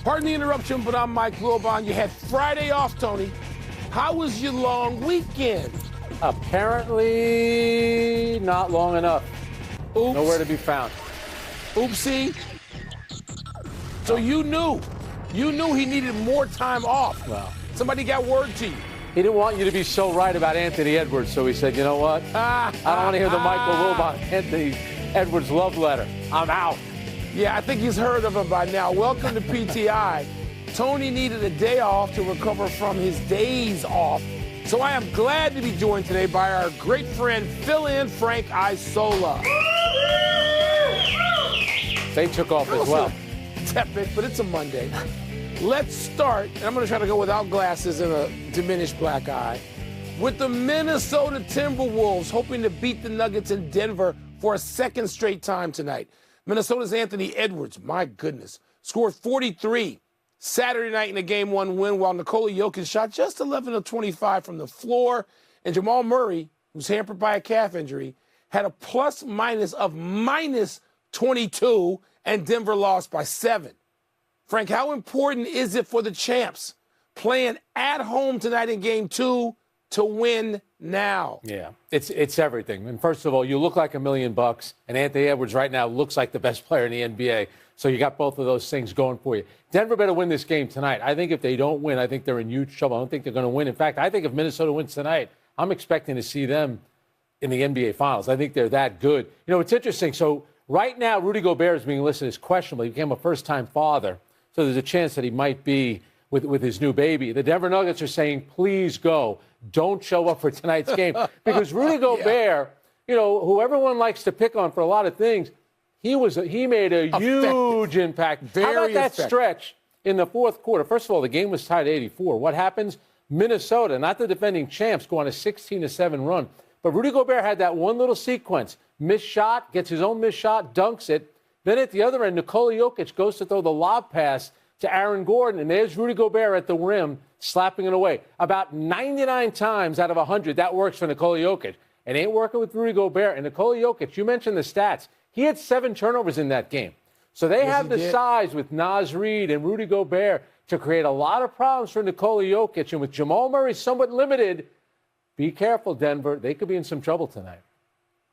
Pardon the interruption, but I'm Mike Wilbon. You had Friday off, Tony. How was your long weekend? Apparently not long enough. Oops. Nowhere to be found. Oopsie. So you knew he needed more time off. Well, somebody got word to you. He didn't want you to be so right about Anthony Edwards, so he said, you know what? I don't want to hear the Michael Wilbon Anthony Edwards love letter. I'm out. Yeah, I think he's heard of him by now. Welcome to PTI. Tony needed a day off to recover from his days off. So I am glad to be joined today by our great friend, fill-in Frank Isola. They took off as well. Tepid, but it's a Monday. Let's start, and I'm going to try to go without glasses and a diminished black eye, with the Minnesota Timberwolves hoping to beat the Nuggets in Denver for a second straight time tonight. Minnesota's Anthony Edwards, my goodness, scored 43 Saturday night in a Game 1 win, while Nikola Jokic shot just 11 of 25 from the floor. And Jamal Murray, who's hampered by a calf injury, had a plus-minus of minus 22, and Denver lost by 7. Frank, how important is it for the champs playing at home tonight in Game 2 to win now? Yeah, it's everything. And first of all, you look like $1 million, and Anthony Edwards right now looks like the best player in the NBA. So you got both of those things going for you. Denver better win this game tonight. I think if they don't win, I think they're in huge trouble. I don't think they're going to win. In fact, I think if Minnesota wins tonight, I'm expecting to see them in the NBA Finals. I think they're that good. You know, it's interesting. So right now, Rudy Gobert is being listed as questionable. He became a first-time father. So there's a chance that he might be with his new baby. The Denver Nuggets are saying, please go. Don't show up for tonight's game. Because Rudy Gobert, you know, who everyone likes to pick on for a lot of things, he made a huge impact. How about that stretch in the fourth quarter? First of all, the game was tied at 84. What happens? Minnesota, not the defending champs, go on a 16-7 run. But Rudy Gobert had that one little sequence. Missed shot, gets his own missed shot, dunks it. Then at the other end, Nikola Jokic goes to throw the lob pass to Aaron Gordon, and there's Rudy Gobert at the rim slapping it away. About 99 times out of 100, that works for Nikola Jokic. It ain't working with Rudy Gobert. And Nikola Jokic, you mentioned the stats. He had 7 turnovers in that game. So they have the size with Naz Reid and Rudy Gobert to create a lot of problems for Nikola Jokic. And with Jamal Murray somewhat limited, be careful, Denver. They could be in some trouble tonight.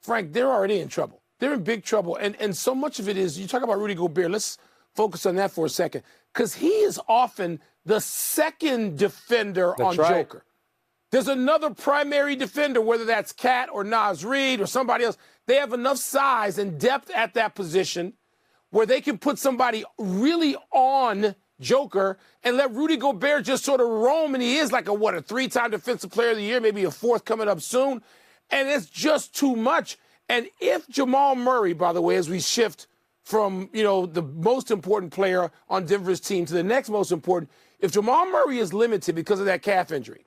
Frank, they're already in trouble. They're in big trouble. And so much of it is, you talk about Rudy Gobert. Let's focus on that for a second. Because he is often the second defender on Joker. There's another primary defender, whether that's Cat or Naz Reid or somebody else. They have enough size and depth at that position where they can put somebody really on Joker and let Rudy Gobert just sort of roam. And he is like a 3-time Defensive Player of the Year, maybe a 4th coming up soon. And it's just too much. And if Jamal Murray, by the way, as we shift from, the most important player on Denver's team to the next most important, if Jamal Murray is limited because of that calf injury,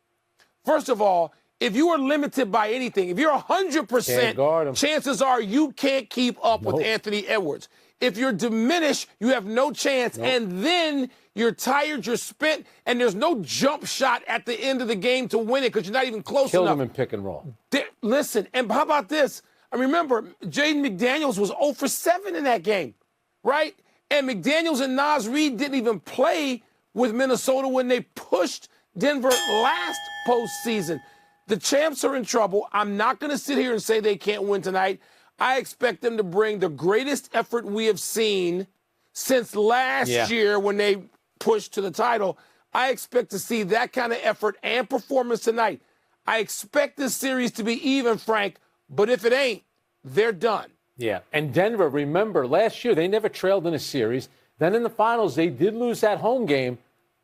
first of all, if you are limited by anything, if you're 100%, chances are you can't keep up with Anthony Edwards. If you're diminished, you have no chance. And then you're tired, you're spent, and there's no jump shot at the end of the game to win it because you're not even close enough. Killed him in pick and roll. Listen, and how about this? I remember Jaden McDaniels was 0 for 7 in that game, right? And McDaniels and Naz Reid didn't even play with Minnesota when they pushed Denver last postseason. The champs are in trouble. I'm not going to sit here and say they can't win tonight. I expect them to bring the greatest effort we have seen since last year when they pushed to the title. I expect to see that kind of effort and performance tonight. I expect this series to be even, Frank, but if it ain't, they're done. Yeah, and Denver, remember, last year they never trailed in a series. Then in the finals, they did lose that home game.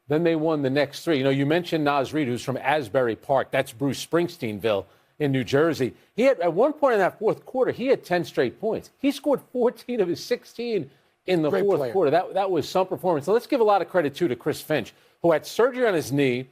Then they won the next 3. You mentioned Naz Reid, who's from Asbury Park. That's Bruce Springsteenville in New Jersey. He had, at one point in that fourth quarter, he had 10 straight points. He scored 14 of his 16 in the fourth quarter. That was some performance. So let's give a lot of credit, too, to Chris Finch, who had surgery on his knee.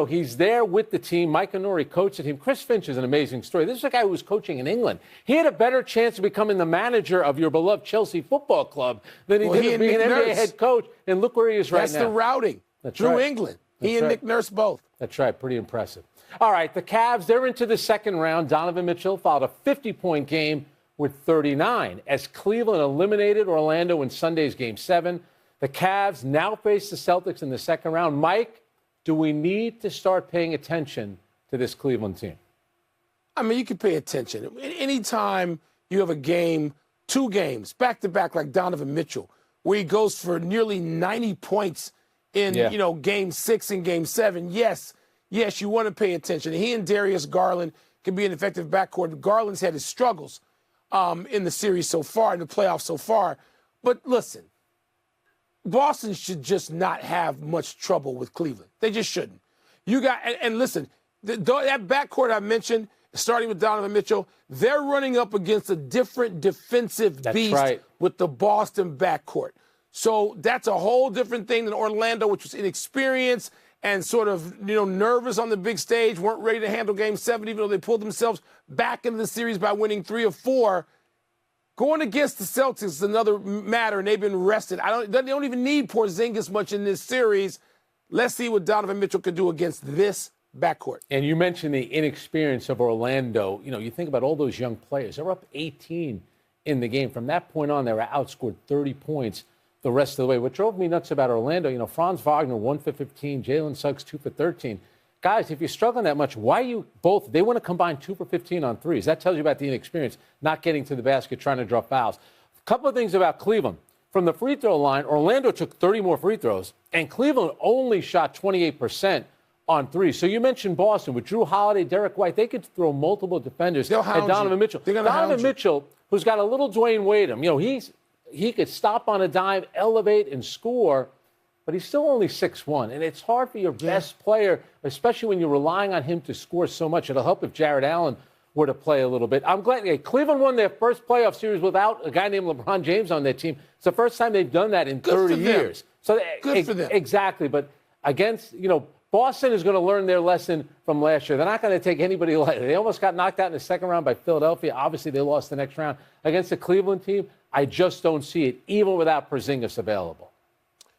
He's there with the team. Mike Inori coached him. Chris Finch is an amazing story. This is a guy who was coaching in England. He had a better chance of becoming the manager of your beloved Chelsea Football Club than he did of being an NBA head coach. And look where he is right now. That's the routing. Through England. He and Nick Nurse both. That's right. Pretty impressive. All right, the Cavs, they're into the second round. Donovan Mitchell fouled a 50-point game with 39 as Cleveland eliminated Orlando in Sunday's Game 7. The Cavs now face the Celtics in the second round. Mike, do we need to start paying attention to this Cleveland team? I mean, you can pay attention. Anytime you have a game, 2 games, back-to-back like Donovan Mitchell, where he goes for nearly 90 points in, Game 6 and Game 7, yes, you want to pay attention. He and Darius Garland can be an effective backcourt. Garland's had his struggles in the series so far, in the playoffs so far. But listen, Boston should just not have much trouble with Cleveland. They just shouldn't. And listen, that backcourt I mentioned, starting with Donovan Mitchell, they're running up against a different defensive beast with the Boston backcourt. So that's a whole different thing than Orlando, which was inexperienced and sort of, nervous on the big stage, weren't ready to handle Game 7, even though they pulled themselves back into the series by winning 3 of 4. Going against the Celtics is another matter, and they've been rested. They don't even need Porzingis much in this series. Let's see what Donovan Mitchell could do against this backcourt. And you mentioned the inexperience of Orlando. You think about all those young players. They're up 18 in the game. From that point on, they were outscored 30 points the rest of the way. What drove me nuts about Orlando, Franz Wagner, 1 for 15, Jalen Suggs, 2 for 13. Guys, if you're struggling that much, why you both? They want to combine 2 for 15 on threes. That tells you about the inexperience, not getting to the basket, trying to draw fouls. A couple of things about Cleveland. From the free throw line, Orlando took 30 more free throws, and Cleveland only shot 28% on threes. So you mentioned Boston with Drew Holiday, Derek White. They could throw multiple defenders. And Donovan Mitchell. Donovan Mitchell, who's got a little Dwayne Wade him. He could stop on a dime, elevate, and score, but he's still only 6'1", and it's hard for your best player, especially when you're relying on him to score so much. It'll help if Jared Allen were to play a little bit. I'm glad Cleveland won their first playoff series without a guy named LeBron James on their team. It's the first time they've done that in 30 years. So good for them. Exactly, but against, Boston is going to learn their lesson from last year. They're not going to take anybody lightly. They almost got knocked out in the second round by Philadelphia. Obviously, they lost the next round. Against the Cleveland team, I just don't see it, even without Porzingis available.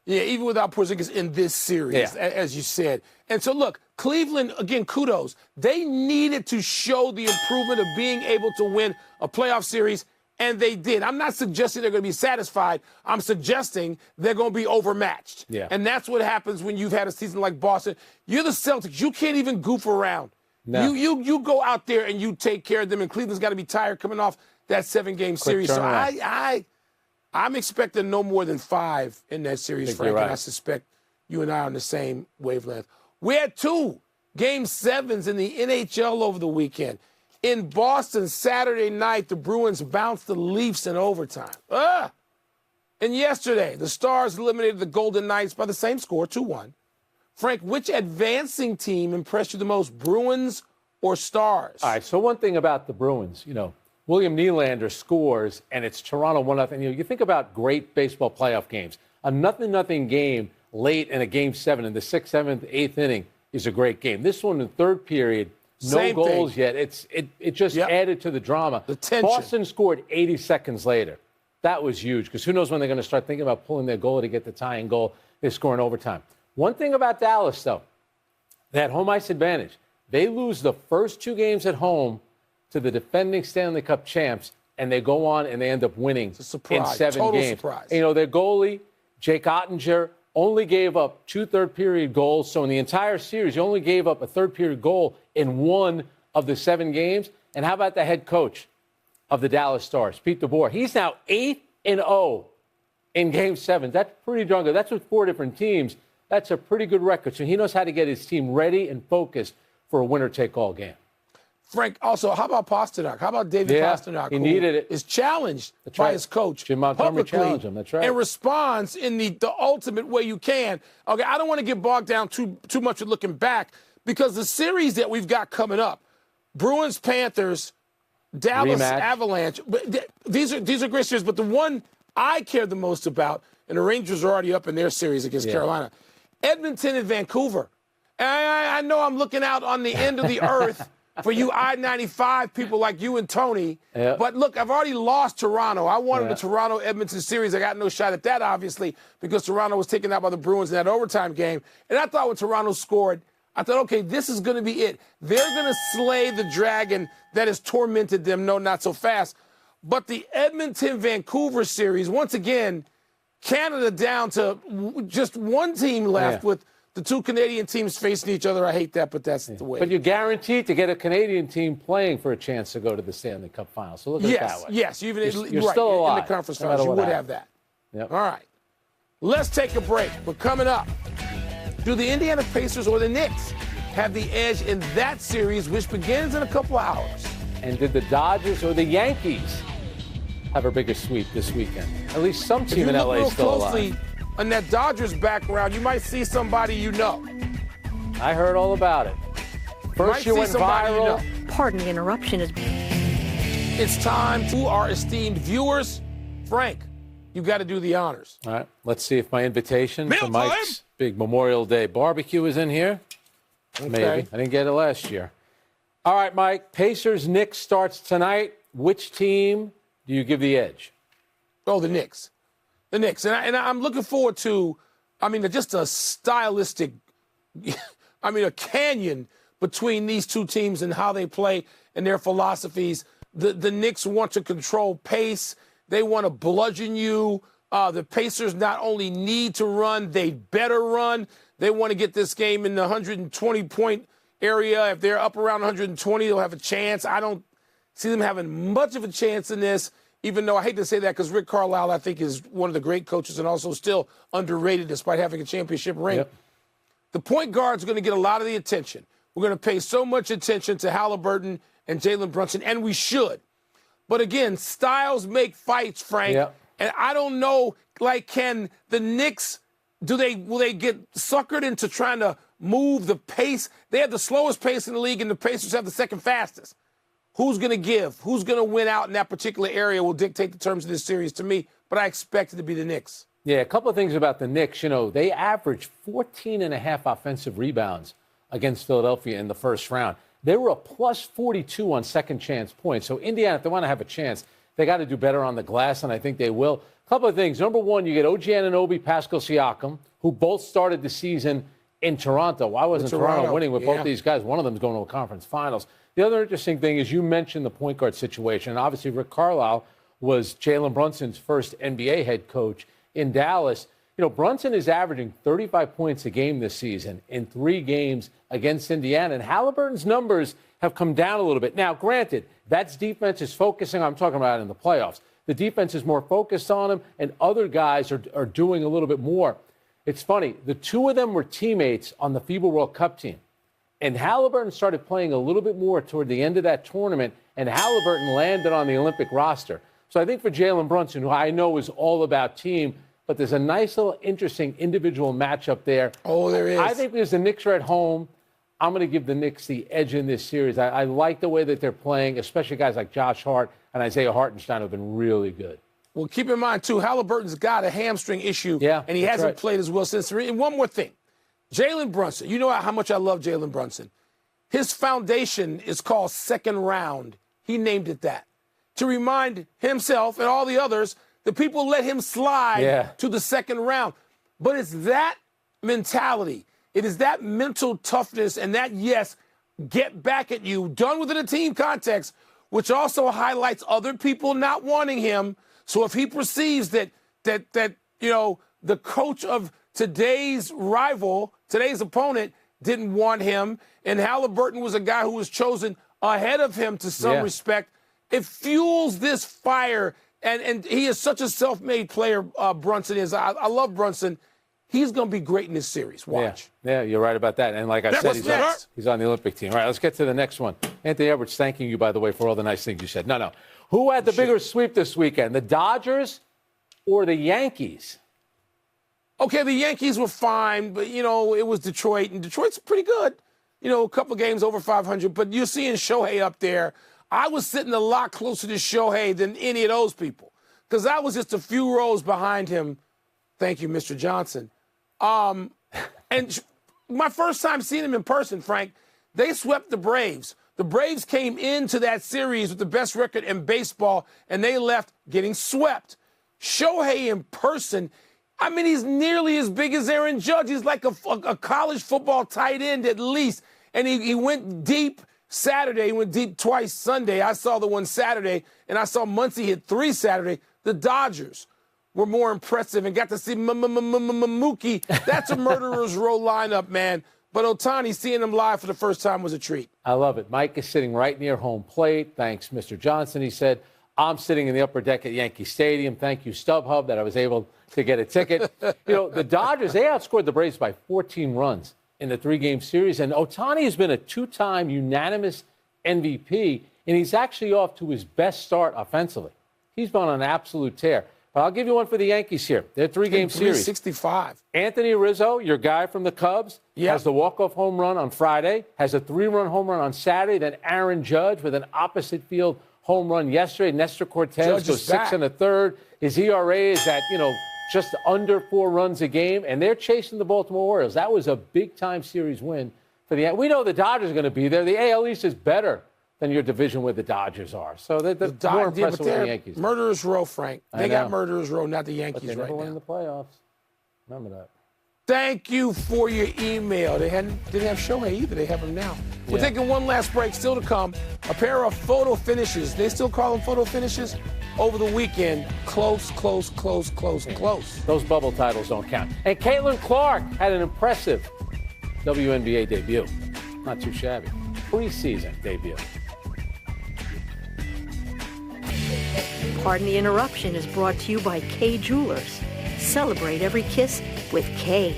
Yeah, even without Porzingis in this series, as you said. And so, look, Cleveland, again, kudos. They needed to show the improvement of being able to win a playoff series, and they did. I'm not suggesting they're going to be satisfied. I'm suggesting they're going to be overmatched. Yeah. And that's what happens when you've had a season like Boston. You're the Celtics. You can't even goof around. No. You go out there and you take care of them, and Cleveland's got to be tired coming off that 7-game series. So I'm expecting no more than 5 in that series, Frank, and I suspect you and I are on the same wavelength. We had 2 Game 7s in the NHL over the weekend. In Boston, Saturday night, the Bruins bounced the Leafs in overtime. And yesterday, the Stars eliminated the Golden Knights by the same score, 2-1. Frank, which advancing team impressed you the most, Bruins or Stars? All right, so one thing about the Bruins, William Nylander scores, and it's Toronto 1-0. You think about great baseball playoff games. A 0-0 game late in a Game 7 in the 6th, 7th, 8th inning is a great game. This one in the third period, no goals yet. It just added to the drama. The tension. Boston scored 80 seconds later. That was huge because who knows when they're going to start thinking about pulling their goalie to get the tying goal. They score in overtime. One thing about Dallas, though, they had home ice advantage. They lose the first 2 games at home to the defending Stanley Cup champs, and they go on and they end up winning in 7 Total games. Surprise. Their goalie, Jake Ottinger, only gave up 2 third-period goals. So in the entire series, he only gave up a third-period goal in 1 of the 7 games. And how about the head coach of the Dallas Stars, Pete DeBoer? He's now 8-0 in Game 7. That's pretty darn good. That's with 4 different teams. That's a pretty good record. So he knows how to get his team ready and focused for a winner-take-all game. Frank, also, how about Pasternak? How about David Pasternak? He needed it. Is challenged by his coach Jim Montgomery challenged him. That's right. And responds in the ultimate way you can. Okay, I don't want to get bogged down too much with looking back because the series that we've got coming up, Bruins, Panthers, Dallas, Rematch. Avalanche, these are great series. But the one I care the most about, and the Rangers are already up in their series against Carolina, Edmonton and Vancouver. And I know I'm looking out on the end of the earth for you I-95 people like you and Tony. Yep. But look, I've already lost Toronto. I wanted the Toronto-Edmonton series. I got no shot at that, obviously, because Toronto was taken out by the Bruins in that overtime game. And I thought when Toronto scored, I thought, okay, this is going to be it. They're going to slay the dragon that has tormented them. No, not so fast. But the Edmonton-Vancouver series, once again, Canada down to just one team left with the two Canadian teams facing each other. I hate that, but that's the way. But you're guaranteed to get a Canadian team playing for a chance to go to the Stanley Cup final. So look at it that way. Yes, you're right, still alive, in the conference finals. You would have that. Yep. All right. Let's take a break. But coming up, do the Indiana Pacers or the Knicks have the edge in that series, which begins in a couple of hours? And did the Dodgers or the Yankees have a bigger sweep this weekend? At least some team in LA is still alive. On that Dodgers background, you might see somebody you know. I heard all about it. First you went viral. You know. Pardon the interruption. It's time to our esteemed viewers. Frank, you got to do the honors. All right, let's see if my invitation to Mike's big Memorial Day barbecue is in here. Okay. Maybe. I didn't get it last year. All right, Mike, Pacers-Knicks starts tonight. Which team do you give the edge? Oh, the Knicks. The Knicks. And I'm looking forward to, just a stylistic, a canyon between these two teams and how they play and their philosophies. The Knicks want to control pace. They want to bludgeon you. The Pacers not only need to run, they better run. They want to get this game in the 120-point area. If they're up around 120, they'll have a chance. I don't see them having much of a chance in this, even though I hate to say that because Rick Carlisle, I think, is one of the great coaches and also still underrated despite having a championship ring. Yep. The point guard's going to get a lot of the attention. We're going to pay so much attention to Halliburton and Jalen Brunson, and we should. But again, styles make fights, Frank. Yep. And I don't know, can the Knicks, will they get suckered into trying to move the pace? They have the slowest pace in the league, and the Pacers have the second fastest. Who's going to give? Who's going to win out in that particular area will dictate the terms of this series to me, but I expect it to be the Knicks. Yeah, a couple of things about the Knicks. They averaged 14.5 offensive rebounds against Philadelphia in the first round. They were a plus 42 on second chance points. So Indiana, if they want to have a chance, they got to do better on the glass, and I think they will. A couple of things. Number one, you get OG Anunoby, Pascal Siakam, who both started the season in Toronto. Why wasn't Toronto winning with both these guys? One of them is going to a conference finals. The other interesting thing is you mentioned the point guard situation. And obviously, Rick Carlisle was Jalen Brunson's first NBA head coach in Dallas. Brunson is averaging 35 points a game this season in 3 games against Indiana. And Halliburton's numbers have come down a little bit. Now, granted, that's defense is focusing, I'm talking about in the playoffs. The defense is more focused on him, and other guys are doing a little bit more. It's funny. The two of them were teammates on the FIBA World Cup team. And Halliburton started playing a little bit more toward the end of that tournament, and Halliburton landed on the Olympic roster. So I think for Jalen Brunson, who I know is all about team, but there's a nice little interesting individual matchup there. Oh, there is. I think because the Knicks are at home, I'm going to give the Knicks the edge in this series. I like the way that they're playing, especially guys like Josh Hart and Isaiah Hartenstein have been really good. Well, keep in mind, too, Halliburton's got a hamstring issue, and he hasn't played as well since. And one more thing. Jalen Brunson, you know how much I love Jalen Brunson. His foundation is called Second Round. He named it that. To remind himself and all the others, the people let him slide to the second round. But it's that mentality. It is that mental toughness and that, get back at you, done within a team context, which also highlights other people not wanting him. So if he perceives that the coach of today's rival, today's opponent, didn't want him, and Halliburton was a guy who was chosen ahead of him to some respect, it fuels this fire. And he is such a self-made player, Brunson is. I love Brunson. He's going to be great in this series. Watch. Yeah, you're right about that. And like I said, he's on the Olympic team. All right, let's get to the next one. Anthony Edwards, thanking you, by the way, for all the nice things you said. No. Who had the bigger sweep this weekend, the Dodgers or the Yankees? Okay, the Yankees were fine, but, it was Detroit, and Detroit's pretty good. A couple of games over 500, but you're seeing Shohei up there. I was sitting a lot closer to Shohei than any of those people because I was just a few rows behind him. Thank you, Mr. Johnson. And my first time seeing him in person, Frank, they swept the Braves. The Braves came into that series with the best record in baseball, and they left getting swept. Shohei in person, he's nearly as big as Aaron Judge. He's like a college football tight end at least. And he went deep Saturday. He went deep twice Sunday. I saw the one Saturday, and I saw Muncy hit 3 Saturday. The Dodgers were more impressive and got to see Mookie. That's a murderer's row lineup, man. But Ohtani, seeing him live for the first time was a treat. I love it. Mike is sitting right near home plate. Thanks, Mr. Johnson. He said, I'm sitting in the upper deck at Yankee Stadium. Thank you, StubHub, that I was able to get a ticket. The Dodgers, they outscored the Braves by 14 runs in the 3-game series. And Ohtani has been a 2-time unanimous MVP, and he's actually off to his best start offensively. He's been on an absolute tear. But I'll give you one for the Yankees here. Their 3-game series. 365. Anthony Rizzo, your guy from the Cubs, has the walk-off home run on Friday, has a 3-run home run on Saturday. Then Aaron Judge with an opposite field home run yesterday. Nestor Cortez goes 6 1/3. His ERA is at, just under 4 runs a game, and they're chasing the Baltimore Orioles. That was a big-time series win for the Yankees. We know the Dodgers are going to be there. The AL East is better than your division where the Dodgers are. So they're more impressive with the Yankees. Murderers row, Frank. They got murderers row, not the Yankees right now. But they never won in the playoffs. Remember that. Thank you for your email. They didn't have Shohei either. They have him now. We're taking one last break. Still to come, a pair of photo finishes. They still call them photo finishes? Over the weekend, close. Those bubble titles don't count. And Caitlin Clark had an impressive WNBA debut. Not too shabby. Preseason debut. Pardon the Interruption is brought to you by Kay Jewelers. Celebrate every kiss with Kay.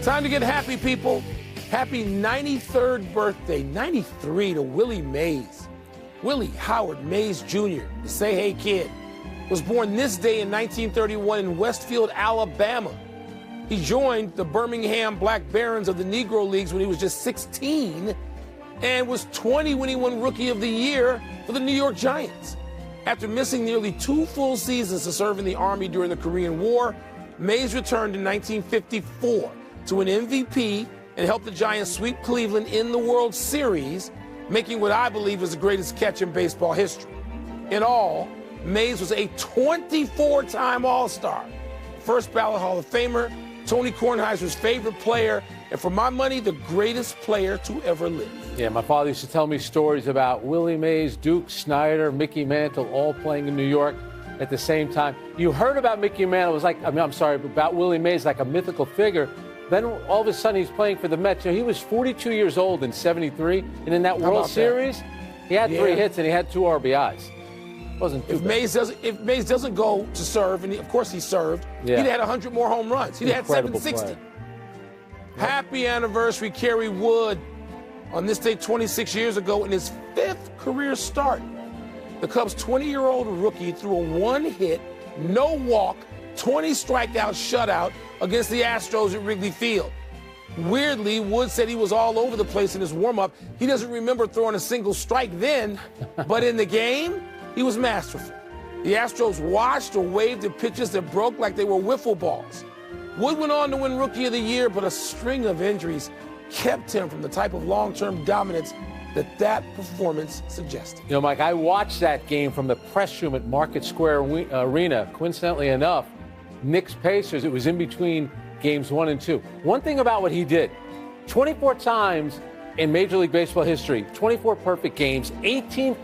Time to get happy, people. Happy 93rd birthday, 93 to Willie Mays. Willie Howard Mays Jr., the Say Hey Kid, was born this day in 1931 in Westfield, Alabama. He joined the Birmingham Black Barons of the Negro Leagues when he was just 16 and was 20 when he won Rookie of the Year for the New York Giants. After missing nearly 2 full seasons to serve in the Army during the Korean War, Mays returned in 1954 to win MVP and helped the Giants sweep Cleveland in the World Series, making what I believe is the greatest catch in baseball history. In all, Mays was a 24-time All-Star, first ballot Hall of Famer, Tony Kornheiser's favorite player, and for my money, the greatest player to ever live. Yeah, my father used to tell me stories about Willie Mays, Duke Snider, Mickey Mantle all playing in New York at the same time. You heard about Mickey Mantle, about Willie Mays like a mythical figure. Then all of a sudden he's playing for the Mets. He was 42 years old in '73, and in that World Series, he had 3 hits and he had 2 RBIs. Wasn't too bad. If Mays doesn't go to serve, and of course he served, he'd had 100 more home runs. He'd had 760. Play. Happy anniversary, Kerry Wood. On this day 26 years ago, in his 5th career start, the Cubs' 20-year-old rookie threw a 1-hit, no walk, 20 strikeout shutout against the Astros at Wrigley Field. Weirdly, Wood said he was all over the place in his warm-up. He doesn't remember throwing a single strike then, but in the game, he was masterful. The Astros watched or waved at pitches that broke like they were wiffle balls. Wood went on to win Rookie of the Year, but a string of injuries kept him from the type of long-term dominance that performance suggested. Mike, I watched that game from the press room at Market Square Arena. Coincidentally enough, Knicks-Pacers, it was in between games 1 and 2. One thing about what he did, 24 times in Major League Baseball history, 24 perfect games, 18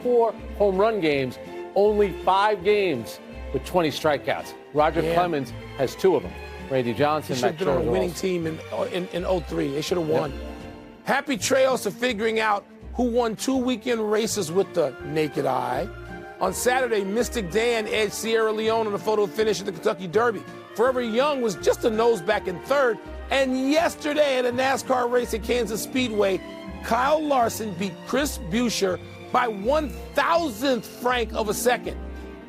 home run games, only 5 games with 20 strikeouts. Roger Clemens has 2 of them. Randy Johnson, He should have been on a winning team in 03. They should have won. Yep. Happy trails to figuring out who won 2 weekend races with the naked eye. On Saturday, Mystic Dan edged Sierra Leone on the photo finish at the Kentucky Derby. Forever Young was just a nose back in 3rd. And yesterday at a NASCAR race at Kansas Speedway, Kyle Larson beat Chris Buescher by 1,000th franc of a second.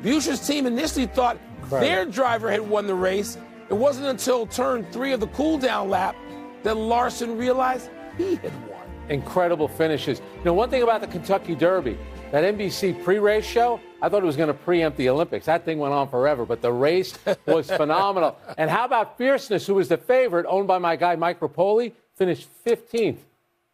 Buescher's team initially thought their driver had won the race. It wasn't until turn 3 of the cool-down lap that Larson realized he had won. Incredible finishes. One thing about the Kentucky Derby, that NBC pre-race show, I thought it was going to preempt the Olympics. That thing went on forever, but the race was phenomenal. And how about Fierceness, who was the favorite, owned by my guy Mike Rapoli, finished 15th.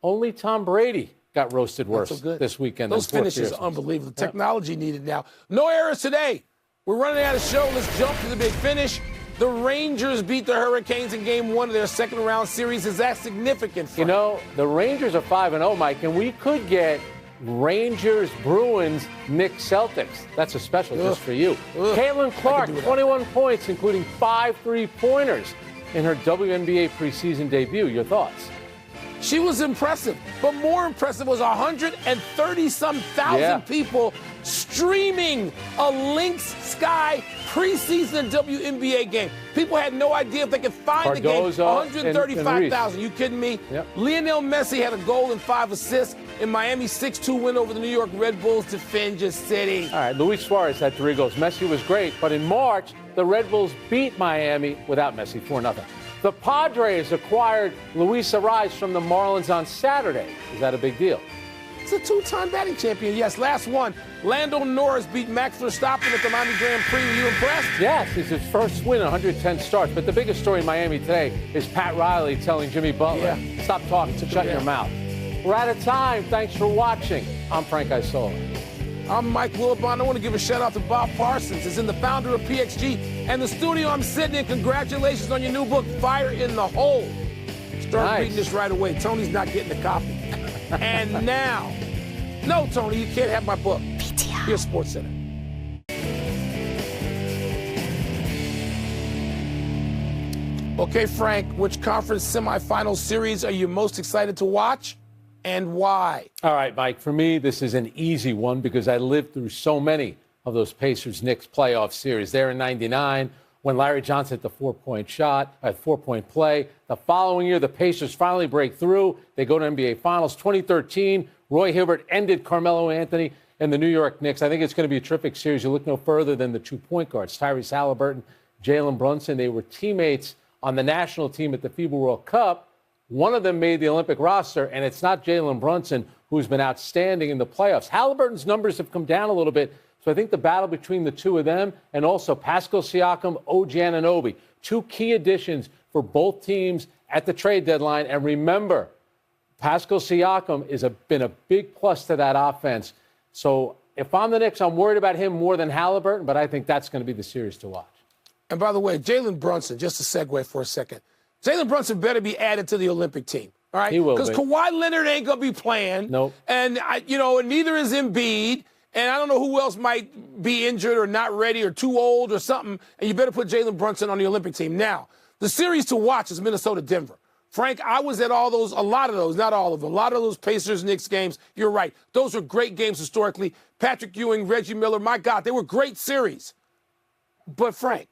Only Tom Brady got roasted worse this weekend. Those finishes are unbelievable. The technology needed now. No errors today. We're running out of show. Let's jump to the big finish. The Rangers beat the Hurricanes in Game 1 of their second-round series. Is that significant, Frank? The Rangers are 5-0, Mike, and we could get Rangers, Bruins, Knicks, Celtics. That's a special just for you. Caitlin Clark, 21 points, including 5 3-pointers in her WNBA preseason debut. Your thoughts? She was impressive, but more impressive was 130-some thousand people streaming a Lynx Sky preseason WNBA game. People had no idea if they could find the game. 135,000. You kidding me? Yep. Lionel Messi had a goal and 5 assists in Miami's 6-2 win over the New York Red Bulls to defend your city. All right, Luis Suarez had 3 goals. Messi was great, but in March, the Red Bulls beat Miami without Messi 4-0. The Padres acquired Luis Ariz from the Marlins on Saturday. Is that a big deal? It's a 2-time batting champion. Yes, last one. Lando Norris beat Max Verstappen at the Miami Grand Prix. Were you impressed? Yes, it's his first win in 110 starts. But the biggest story in Miami today is Pat Riley telling Jimmy Butler, stop talking, shut your mouth. We're out of time. Thanks for watching. I'm Frank Isola. I'm Mike Willibon. I want to give a shout out to Bob Parsons. He's the founder of PXG and the studio I'm sitting in. Congratulations on your new book, Fire in the Hole. Start reading this right away. Tony's not getting a copy. And now, no, Tony, you can't have my book. PTI. Here's Sports Center. Okay, Frank, which conference semifinal series are you most excited to watch? And why? All right, Mike, for me, this is an easy one because I lived through so many of those Pacers-Knicks playoff series. There in 99, when Larry Johnson hit the 4-point shot, a 4-point play. The following year, the Pacers finally break through. They go to NBA Finals. 2013, Roy Hibbert ended Carmelo Anthony and the New York Knicks. I think it's going to be a terrific series. You look no further than the 2 point guards, Tyrese Halliburton, Jalen Brunson. They were teammates on the national team at the FIBA World Cup. One of them made the Olympic roster, and it's not Jalen Brunson, who's been outstanding in the playoffs. Halliburton's numbers have come down a little bit, so I think the battle between the two of them and also Pascal Siakam, OG Anunoby, 2 key additions for both teams at the trade deadline. And remember, Pascal Siakam has been a big plus to that offense. So if I'm the Knicks, I'm worried about him more than Halliburton, but I think that's going to be the series to watch. And by the way, Jalen Brunson, just to segue for a second, Jalen Brunson better be added to the Olympic team, all right? He will be. Because Kawhi Leonard ain't going to be playing. Nope. And, neither is Embiid. And I don't know who else might be injured or not ready or too old or something. And you better put Jalen Brunson on the Olympic team. Now, the series to watch is Minnesota-Denver. Frank, I was at a lot of those, not all of them, a lot of those Pacers-Knicks games. You're right. Those are great games historically. Patrick Ewing, Reggie Miller, my God, they were great series. But, Frank,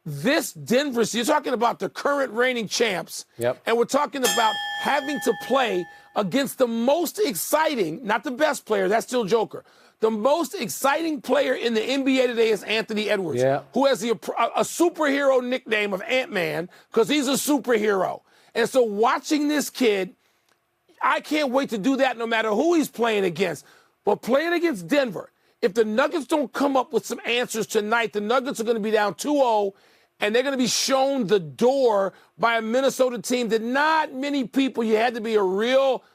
this Denver, you're talking about the current reigning champs, and we're talking about having to play against the most exciting, not the best player, that's still Joker. The most exciting player in the NBA today is Anthony Edwards, who has a superhero nickname of Ant-Man because he's a superhero. And so watching this kid, I can't wait to do that no matter who he's playing against. But playing against Denver, if the Nuggets don't come up with some answers tonight, the Nuggets are going to be down 2-0. And they're going to be shown the door by a Minnesota team that not many people, you had to be a real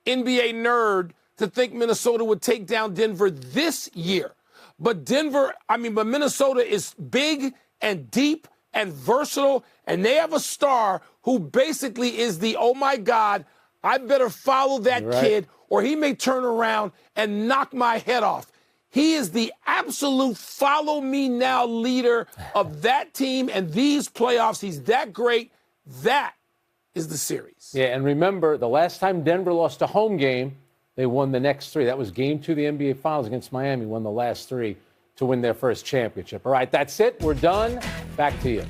NBA nerd to think Minnesota would take down Denver this year. But Minnesota is big and deep and versatile, and they have a star who basically is the, oh, my God, I better follow that kid or he may turn around and knock my head off. He is the absolute follow-me-now leader of that team and these playoffs. He's that great. That is the series. Yeah, and remember, the last time Denver lost a home game, they won the next 3. That was Game 2 of the NBA Finals against Miami, won the last 3 to win their first championship. All right, that's it. We're done. Back to you.